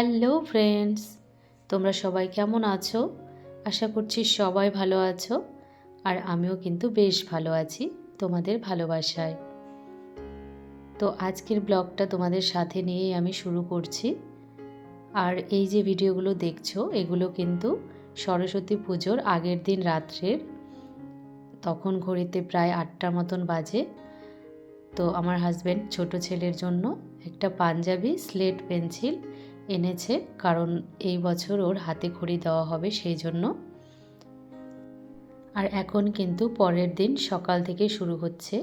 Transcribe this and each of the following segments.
Hello friends, তোমরা সবাই কেমন আছো? আশা করছি সবাই ভালো আছো। আর আমিও কিন্তু বেশ ভালো আছি তোমাদের ভালোবাসায়। তো আজকের ব্লগটা তোমাদের সাথে নিয়েই আমি শুরু করছি। আর এই যে ভিডিওগুলো দেখছো এগুলো কিন্তু সরস্বতী পুজোর আগের দিন রাত্রের। তখন ঘড়িতে প্রায় 8টার মতন বাজে। তো আমার হাজব্যান্ড ছোট ছেলের জন্য একটা পাঞ্জাবি স্লেট পেন্সিল এনেছে, কারণ এই বছর ওর হাতে খড়ি দেওয়া হবে সেই জন্য। আর এখন কিন্তু পরের দিন সকাল থেকে শুরু হচ্ছে।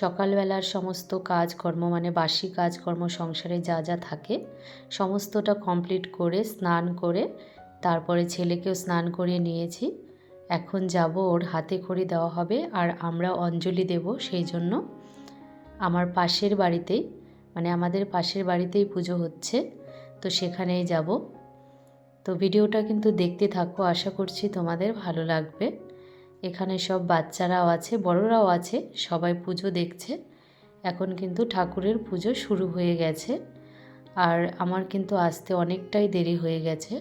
সকালবেলার সমস্ত কাজকর্ম মানে বাসি কাজকর্ম সংসারে যা যা থাকে সমস্তটা কমপ্লিট করে স্নান করে তারপরে ছেলেকেও স্নান করিয়ে নিয়েছি। এখন যাব, ওর হাতে খড়ি দেওয়া হবে আর আমরা অঞ্জলি দেব, সেই জন্য আমার পাশের বাড়িতেই মানে আমাদের পাশের বাড়িতেই পুজো হচ্ছে, তো সেখানেই যাব। তো ভিডিওটা কিন্তু দেখতে থাকো, আশা করছি তোমাদের ভালো লাগবে। এখানে সব বাচ্চারাও আছে, বড়রাও আছে, সবাই পুজো দেখছে। এখন কিন্তু ঠাকুরের পুজো শুরু হয়ে গেছে আর আমার কিন্তু আসতে অনেকটাই দেরি হয়ে গেছে।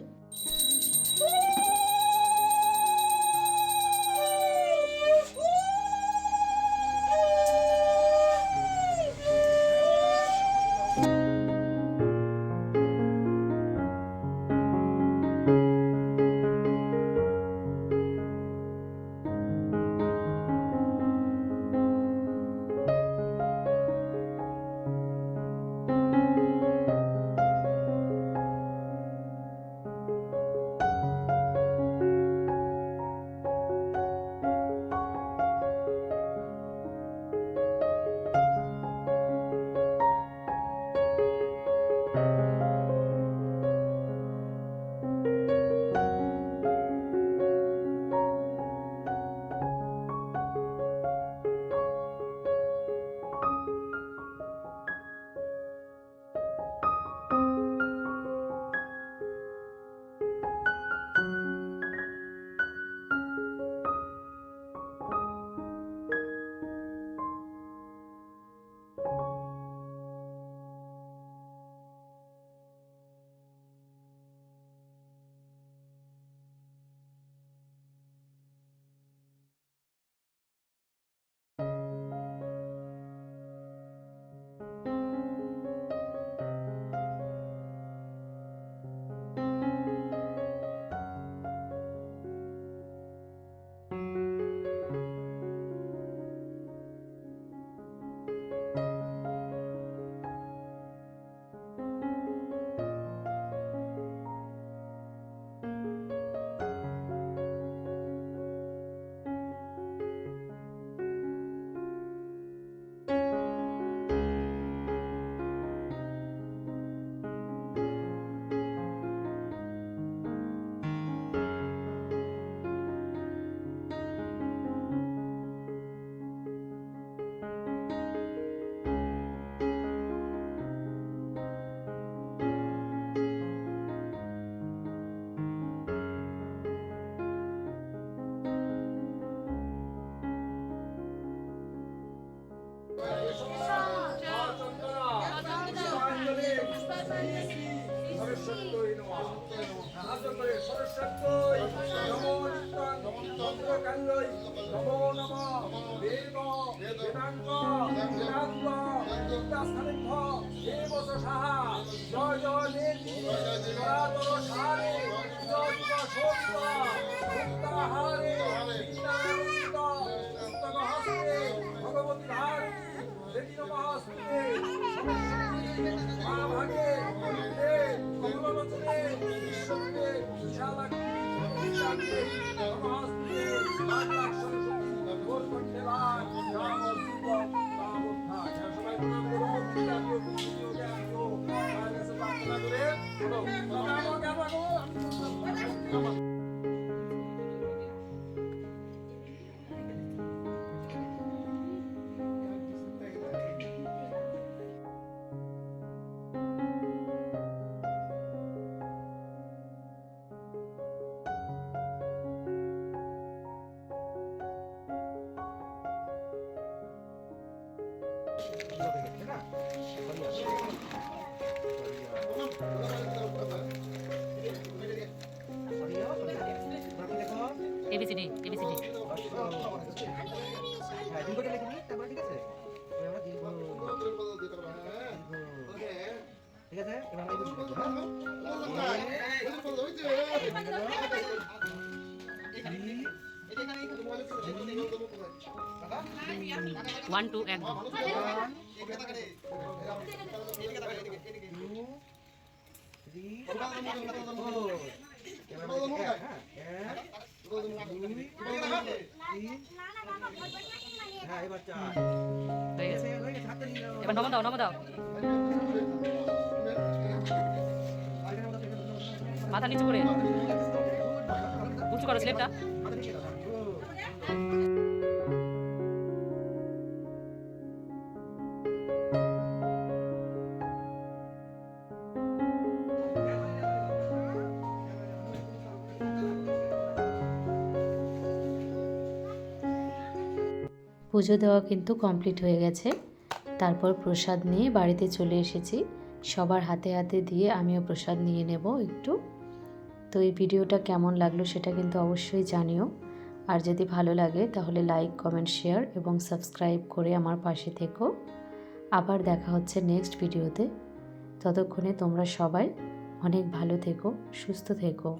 দীর্ঘটা লিখে নিই তারপরে, ঠিক আছে? এবার আমরা দীর্ঘ, ঠিক আছে? এবার আমরা এই দুটো লিখবো, হ্যাঁ? ওয়ান টু একদম। হ্যাঁ, এবার চার। হয়ে গেছে। হয়ে গেছে, হাতটা নিয়ে নাও। এবার নমো দাও, নমো দাও। মাথা নিচু করে উঁচু করো স্লেপটা। মাথা নিচে দাও, হ্যাঁ, good. পুজো দেওয়া কিন্তু কমপ্লিট হয়ে গেছে। তারপর প্রসাদ নিয়ে বাড়িতে চলে এসেছি। সবার হাতে হাতে দিয়ে আমিও প্রসাদ নিয়ে নেব একটু। তো এই ভিডিওটা কেমন লাগলো সেটা কিন্তু অবশ্যই জানিও। আর যদি ভালো লাগে তাহলে লাইক, কমেন্ট, শেয়ার এবং সাবস্ক্রাইব করে আমার পাশে থেকো। আবার দেখা হচ্ছে নেক্সট ভিডিওতে। ততক্ষণে তোমরা সবাই অনেক ভালো থেকো, সুস্থ থেকো।